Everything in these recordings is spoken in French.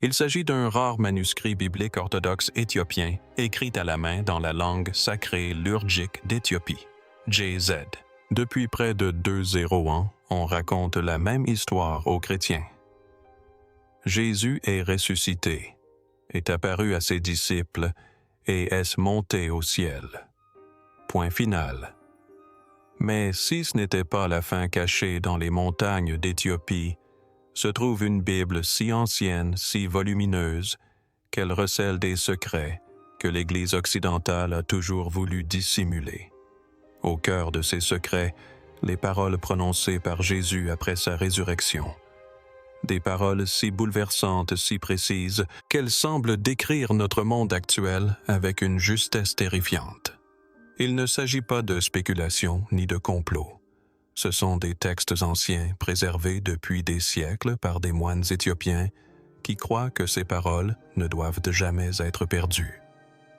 Il s'agit d'un rare manuscrit biblique orthodoxe éthiopien écrit à la main dans la langue sacrée liturgique d'Éthiopie, JZ. Depuis près de 200 ans, on raconte la même histoire aux chrétiens. Jésus est ressuscité, est apparu à ses disciples et est monté au ciel. Point final. Mais si ce n'était pas la fin cachée dans les montagnes d'Éthiopie, se trouve une Bible si ancienne, si volumineuse, qu'elle recèle des secrets que l'Église occidentale a toujours voulu dissimuler. Au cœur de ces secrets, les paroles prononcées par Jésus après sa résurrection. Des paroles si bouleversantes, si précises, qu'elles semblent décrire notre monde actuel avec une justesse terrifiante. Il ne s'agit pas de spéculation ni de complot. Ce sont des textes anciens préservés depuis des siècles par des moines éthiopiens qui croient que ces paroles ne doivent jamais être perdues.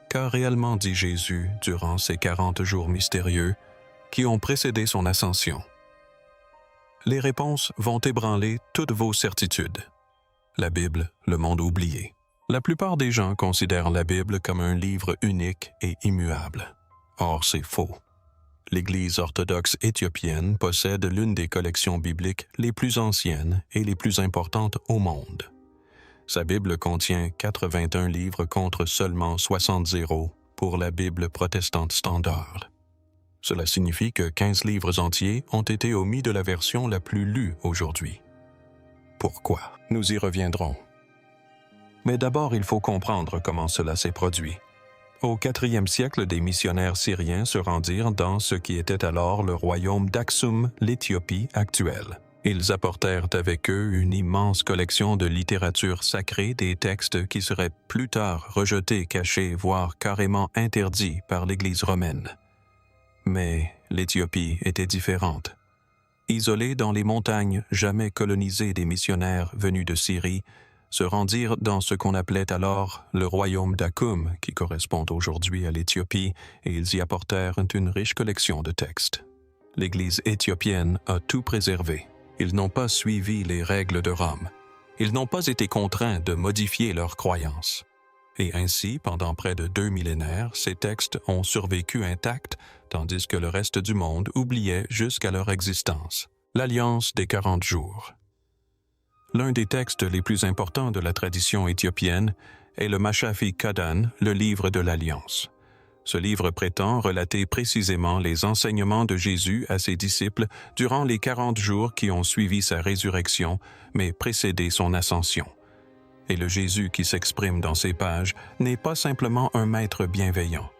Qu'a réellement dit Jésus durant ces 40 jours mystérieux qui ont précédé son ascension? Les réponses vont ébranler toutes vos certitudes. La Bible, le monde oublié. La plupart des gens considèrent la Bible comme un livre unique et immuable. Or, c'est faux. L'Église orthodoxe éthiopienne possède l'une des collections bibliques les plus anciennes et les plus importantes au monde. Sa Bible contient 81 livres contre seulement 60 pour la Bible protestante standard. Cela signifie que 15 livres entiers ont été omis de la version la plus lue aujourd'hui. Pourquoi? Nous y reviendrons. Mais d'abord, il faut comprendre comment cela s'est produit. Au IVe siècle, des missionnaires syriens se rendirent dans ce qui était alors le royaume d'Aksum, l'Éthiopie actuelle. Ils apportèrent avec eux une immense collection de littérature sacrée, des textes qui seraient plus tard rejetés, cachés, voire carrément interdits par l'Église romaine. Mais l'Éthiopie était différente. Isolée dans les montagnes jamais colonisées des missionnaires venus de Syrie, se rendirent dans ce qu'on appelait alors le royaume d'Akoum, qui correspond aujourd'hui à l'Éthiopie, et ils y apportèrent une riche collection de textes. L'Église éthiopienne a tout préservé. Ils n'ont pas suivi les règles de Rome. Ils n'ont pas été contraints de modifier leurs croyances. Et ainsi, pendant près de 2 millénaires, ces textes ont survécu intacts, tandis que le reste du monde oubliait jusqu'à leur existence. L'Alliance des 40 jours. L'un des textes les plus importants de la tradition éthiopienne est le Mashafi Kadan, le livre de l'Alliance. Ce livre prétend relater précisément les enseignements de Jésus à ses disciples durant les 40 jours qui ont suivi sa résurrection, mais précédé son ascension. Et le Jésus qui s'exprime dans ces pages n'est pas simplement un maître bienveillant.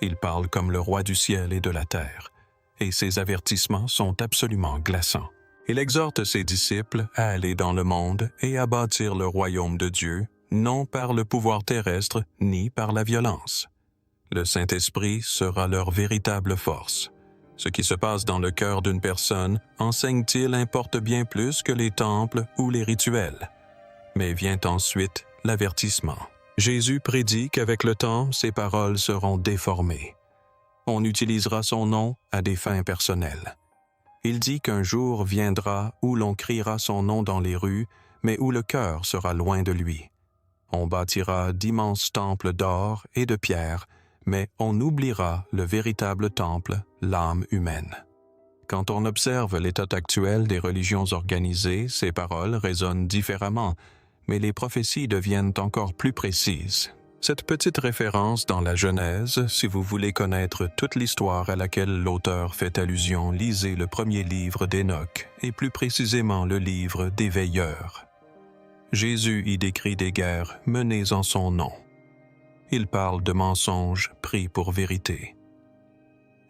Il parle comme le roi du ciel et de la terre, et ses avertissements sont absolument glaçants. Il exhorte ses disciples à aller dans le monde et à bâtir le royaume de Dieu, non par le pouvoir terrestre ni par la violence. Le Saint-Esprit sera leur véritable force. Ce qui se passe dans le cœur d'une personne, enseigne-t-il, importe bien plus que les temples ou les rituels. Mais vient ensuite l'avertissement. Jésus prédit qu'avec le temps, ses paroles seront déformées. On utilisera son nom à des fins personnelles. Il dit qu'un jour viendra où l'on criera son nom dans les rues, mais où le cœur sera loin de lui. On bâtira d'immenses temples d'or et de pierre, mais on oubliera le véritable temple, l'âme humaine. Quand on observe l'état actuel des religions organisées, ces paroles résonnent différemment, mais les prophéties deviennent encore plus précises. Cette petite référence dans la Genèse, si vous voulez connaître toute l'histoire à laquelle l'auteur fait allusion, lisez le premier livre d'Hénoch, et plus précisément le livre des Veilleurs. Jésus y décrit des guerres menées en son nom. Il parle de mensonges pris pour vérité.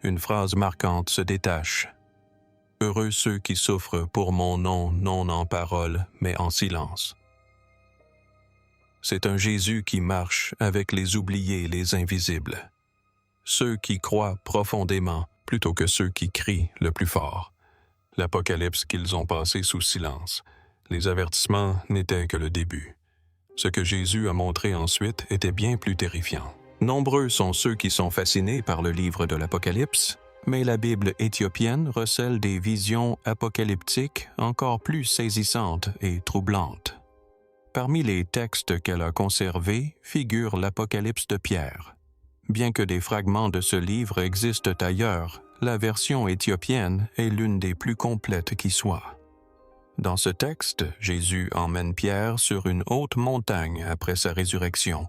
Une phrase marquante se détache. « Heureux ceux qui souffrent pour mon nom, non en parole, mais en silence. » C'est un Jésus qui marche avec les oubliés et les invisibles. Ceux qui croient profondément plutôt que ceux qui crient le plus fort. L'Apocalypse qu'ils ont passé sous silence. Les avertissements n'étaient que le début. Ce que Jésus a montré ensuite était bien plus terrifiant. Nombreux sont ceux qui sont fascinés par le livre de l'Apocalypse, mais la Bible éthiopienne recèle des visions apocalyptiques encore plus saisissantes et troublantes. Parmi les textes qu'elle a conservés figure l'Apocalypse de Pierre. Bien que des fragments de ce livre existent ailleurs, la version éthiopienne est l'une des plus complètes qui soit. Dans ce texte, Jésus emmène Pierre sur une haute montagne après sa résurrection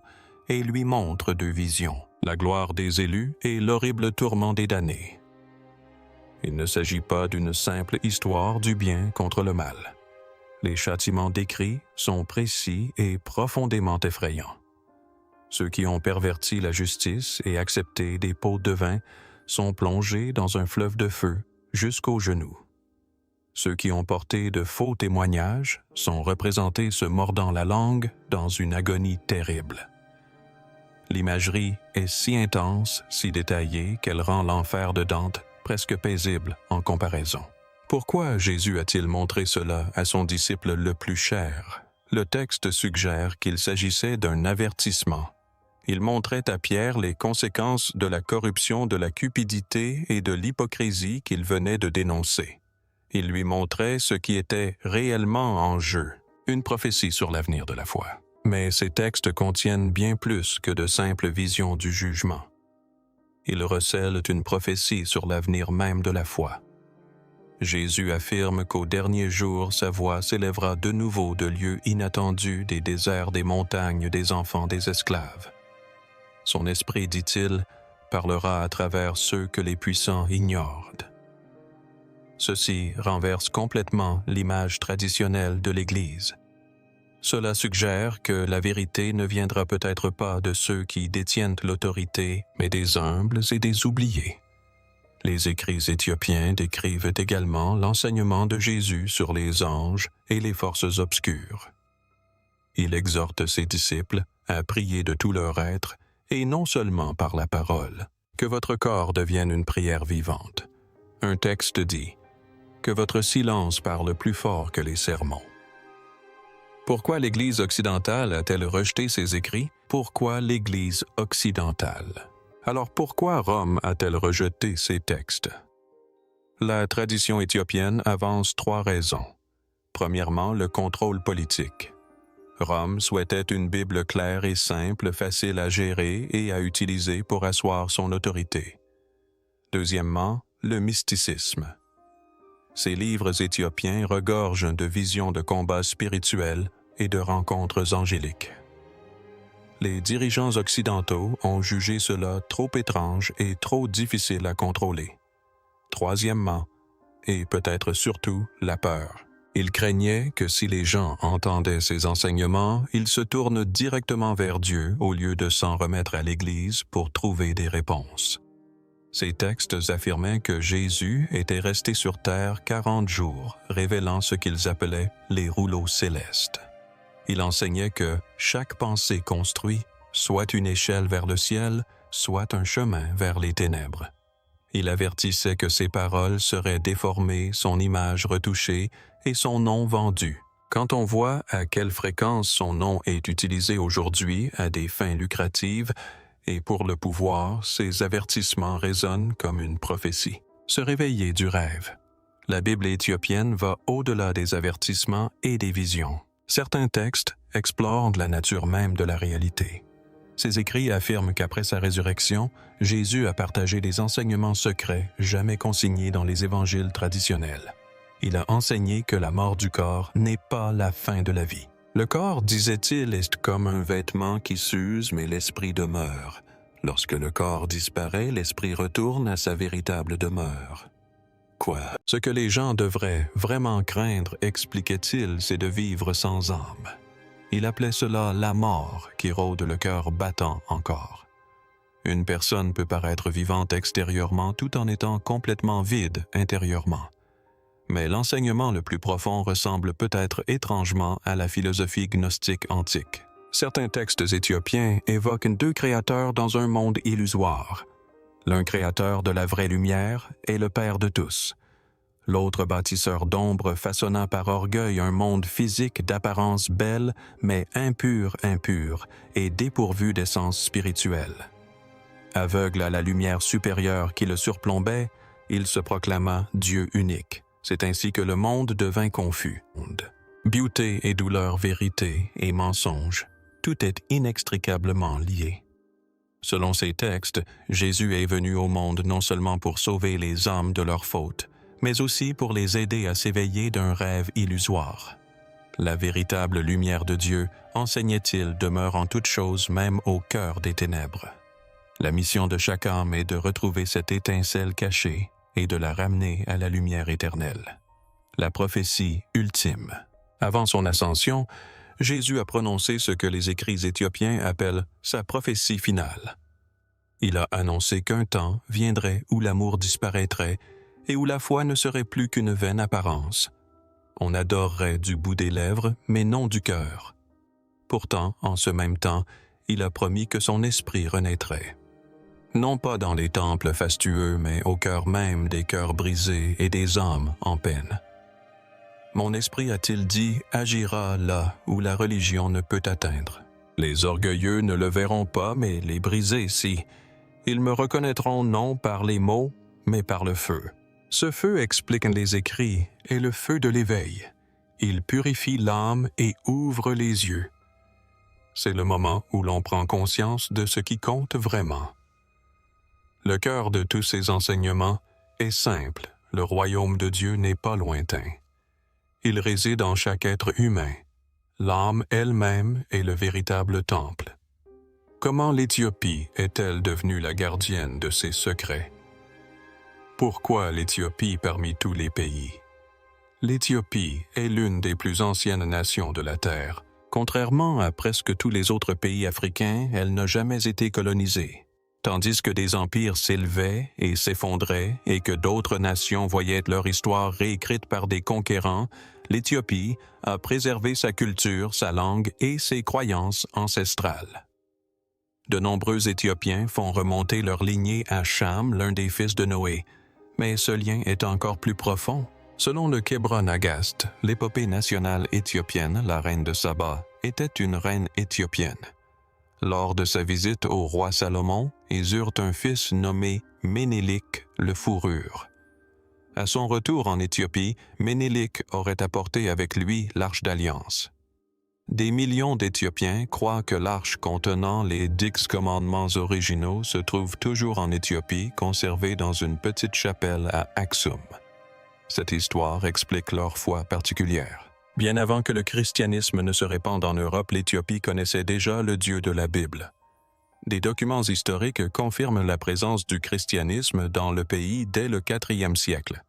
et lui montre deux visions, la gloire des élus et l'horrible tourment des damnés. Il ne s'agit pas d'une simple histoire du bien contre le mal. Les châtiments décrits sont précis et profondément effrayants. Ceux qui ont perverti la justice et accepté des pots de vin sont plongés dans un fleuve de feu jusqu'aux genoux. Ceux qui ont porté de faux témoignages sont représentés se mordant la langue dans une agonie terrible. L'imagerie est si intense, si détaillée qu'elle rend l'enfer de Dante presque paisible en comparaison. Pourquoi Jésus a-t-il montré cela à son disciple le plus cher? Le texte suggère qu'il s'agissait d'un avertissement. Il montrait à Pierre les conséquences de la corruption, de la cupidité et de l'hypocrisie qu'il venait de dénoncer. Il lui montrait ce qui était réellement en jeu, une prophétie sur l'avenir de la foi. Mais ces textes contiennent bien plus que de simples visions du jugement. Ils recèlent une prophétie sur l'avenir même de la foi. Jésus affirme qu'au dernier jour, sa voix s'élèvera de nouveau de lieux inattendus, des déserts, des montagnes, des enfants, des esclaves. Son esprit, dit-il, parlera à travers ceux que les puissants ignorent. Ceci renverse complètement l'image traditionnelle de l'Église. Cela suggère que la vérité ne viendra peut-être pas de ceux qui détiennent l'autorité, mais des humbles et des oubliés. Les écrits éthiopiens décrivent également l'enseignement de Jésus sur les anges et les forces obscures. Il exhorte ses disciples à prier de tout leur être, et non seulement par la parole, que votre corps devienne une prière vivante. Un texte dit « Que votre silence parle plus fort que les sermons ». Pourquoi l'Église occidentale a-t-elle rejeté ces écrits? Pourquoi l'Église occidentale? Alors pourquoi Rome a-t-elle rejeté ces textes? La tradition éthiopienne avance trois raisons. Premièrement, le contrôle politique. Rome souhaitait une Bible claire et simple, facile à gérer et à utiliser pour asseoir son autorité. Deuxièmement, le mysticisme. Ces livres éthiopiens regorgent de visions de combats spirituels et de rencontres angéliques. Les dirigeants occidentaux ont jugé cela trop étrange et trop difficile à contrôler. Troisièmement, et peut-être surtout, la peur. Ils craignaient que si les gens entendaient ces enseignements, ils se tournent directement vers Dieu au lieu de s'en remettre à l'Église pour trouver des réponses. Ces textes affirmaient que Jésus était resté sur terre 40 jours, révélant ce qu'ils appelaient les rouleaux célestes. Il enseignait que chaque pensée construite soit une échelle vers le ciel, soit un chemin vers les ténèbres. Il avertissait que ses paroles seraient déformées, son image retouchée et son nom vendu. Quand on voit à quelle fréquence son nom est utilisé aujourd'hui à des fins lucratives et pour le pouvoir, ces avertissements résonnent comme une prophétie. Se réveiller du rêve. La Bible éthiopienne va au-delà des avertissements et des visions. Certains textes explorent la nature même de la réalité. Ces écrits affirment qu'après sa résurrection, Jésus a partagé des enseignements secrets jamais consignés dans les évangiles traditionnels. Il a enseigné que la mort du corps n'est pas la fin de la vie. Le corps, disait-il, est comme un vêtement qui s'use, mais l'esprit demeure. Lorsque le corps disparaît, l'esprit retourne à sa véritable demeure. Quoi? Ce que les gens devraient vraiment craindre, expliquait-il, c'est de vivre sans âme. Il appelait cela la mort qui rôde le cœur battant encore. Une personne peut paraître vivante extérieurement tout en étant complètement vide intérieurement. Mais l'enseignement le plus profond ressemble peut-être étrangement à la philosophie gnostique antique. Certains textes éthiopiens évoquent deux créateurs dans un monde illusoire. L'un créateur de la vraie lumière est le Père de tous. L'autre bâtisseur d'ombre façonnant par orgueil un monde physique d'apparence belle, mais impur et dépourvu d'essence spirituelle. Aveugle à la lumière supérieure qui le surplombait, il se proclama Dieu unique. C'est ainsi que le monde devint confus. Beauté et douleur, vérité et mensonge, tout est inextricablement lié. Selon ces textes, Jésus est venu au monde non seulement pour sauver les âmes de leurs fautes, mais aussi pour les aider à s'éveiller d'un rêve illusoire. La véritable lumière de Dieu, enseignait-il, demeure en toutes choses, même au cœur des ténèbres. La mission de chaque âme est de retrouver cette étincelle cachée et de la ramener à la lumière éternelle. La prophétie ultime. Avant son ascension, Jésus a prononcé ce que les écrits éthiopiens appellent sa prophétie finale. Il a annoncé qu'un temps viendrait où l'amour disparaîtrait et où la foi ne serait plus qu'une vaine apparence. On adorerait du bout des lèvres, mais non du cœur. Pourtant, en ce même temps, il a promis que son esprit renaîtrait. Non pas dans les temples fastueux, mais au cœur même des cœurs brisés et des âmes en peine. Mon esprit, a-t-il dit, agira là où la religion ne peut atteindre. Les orgueilleux ne le verront pas, mais les brisés, si. Ils me reconnaîtront non par les mots, mais par le feu. Ce feu, expliquent les écrits, est le feu de l'éveil. Il purifie l'âme et ouvre les yeux. C'est le moment où l'on prend conscience de ce qui compte vraiment. Le cœur de tous ces enseignements est simple. Le royaume de Dieu n'est pas lointain. Il réside en chaque être humain. L'âme elle-même est le véritable temple. Comment l'Éthiopie est-elle devenue la gardienne de ses secrets? Pourquoi l'Éthiopie parmi tous les pays? L'Éthiopie est l'une des plus anciennes nations de la Terre. Contrairement à presque tous les autres pays africains, elle n'a jamais été colonisée. Tandis que des empires s'élevaient et s'effondraient et que d'autres nations voyaient leur histoire réécrite par des conquérants, l'Éthiopie a préservé sa culture, sa langue et ses croyances ancestrales. De nombreux Éthiopiens font remonter leur lignée à Cham, l'un des fils de Noé, mais ce lien est encore plus profond. Selon le Kebron Agast, l'épopée nationale éthiopienne, la reine de Saba, était une reine éthiopienne. Lors de sa visite au roi Salomon, ils eurent un fils nommé Ménélik le Fourrure. À son retour en Éthiopie, Ménélik aurait apporté avec lui l'Arche d'Alliance. Des millions d'Éthiopiens croient que l'arche contenant les 10 commandements originaux se trouve toujours en Éthiopie, conservée dans une petite chapelle à Aksum. Cette histoire explique leur foi particulière. Bien avant que le christianisme ne se répande en Europe, l'Éthiopie connaissait déjà le Dieu de la Bible. Des documents historiques confirment la présence du christianisme dans le pays dès le IVe siècle.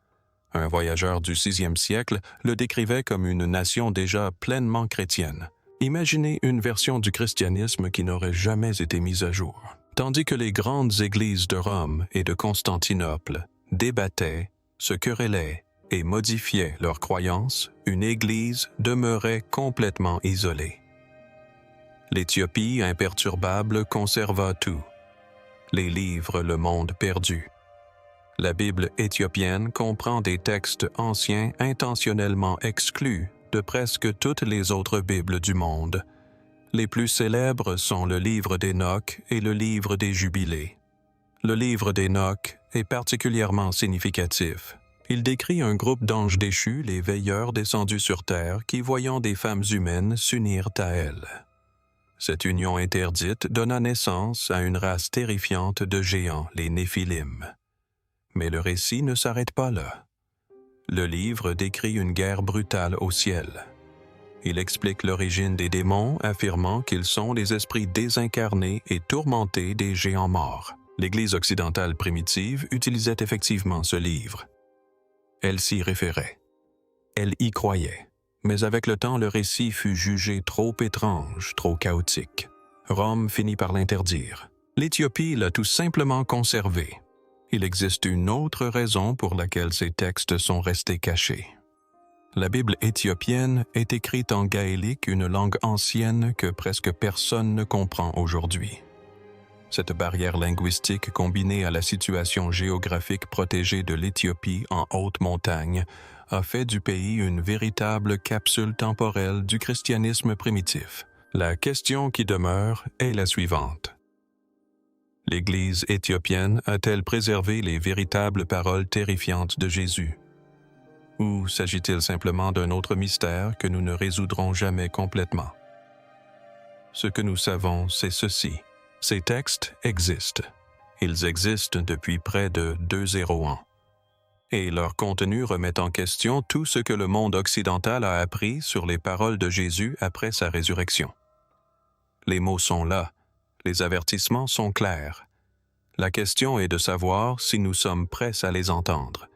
Un voyageur du VIe siècle le décrivait comme une nation déjà pleinement chrétienne. Imaginez une version du christianisme qui n'aurait jamais été mise à jour. Tandis que les grandes églises de Rome et de Constantinople débattaient, se querellaient et modifiaient leurs croyances, une église demeurait complètement isolée. L'Éthiopie imperturbable conserva tout. Les livres, le monde perdu. La Bible éthiopienne comprend des textes anciens intentionnellement exclus de presque toutes les autres Bibles du monde. Les plus célèbres sont le livre d'Hénoch et le livre des Jubilés. Le livre d'Hénoch est particulièrement significatif. Il décrit un groupe d'anges déchus, les veilleurs descendus sur terre, qui, voyant des femmes humaines, s'unirent à elles. Cette union interdite donna naissance à une race terrifiante de géants, les Néphilim. Mais le récit ne s'arrête pas là. Le livre décrit une guerre brutale au ciel. Il explique l'origine des démons, affirmant qu'ils sont les esprits désincarnés et tourmentés des géants morts. L'Église occidentale primitive utilisait effectivement ce livre. Elle s'y référait. Elle y croyait. Mais avec le temps, le récit fut jugé trop étrange, trop chaotique. Rome finit par l'interdire. L'Éthiopie l'a tout simplement conservé. Il existe une autre raison pour laquelle ces textes sont restés cachés. La Bible éthiopienne est écrite en gaélique, une langue ancienne que presque personne ne comprend aujourd'hui. Cette barrière linguistique, combinée à la situation géographique protégée de l'Éthiopie en haute montagne, a fait du pays une véritable capsule temporelle du christianisme primitif. La question qui demeure est la suivante. L'Église éthiopienne a-t-elle préservé les véritables paroles terrifiantes de Jésus? Ou s'agit-il simplement d'un autre mystère que nous ne résoudrons jamais complètement? Ce que nous savons, c'est ceci. Ces textes existent. Ils existent depuis près de 2000 ans. Et leur contenu remet en question tout ce que le monde occidental a appris sur les paroles de Jésus après sa résurrection. Les mots sont là, les avertissements sont clairs. La question est de savoir si nous sommes prêts à les entendre.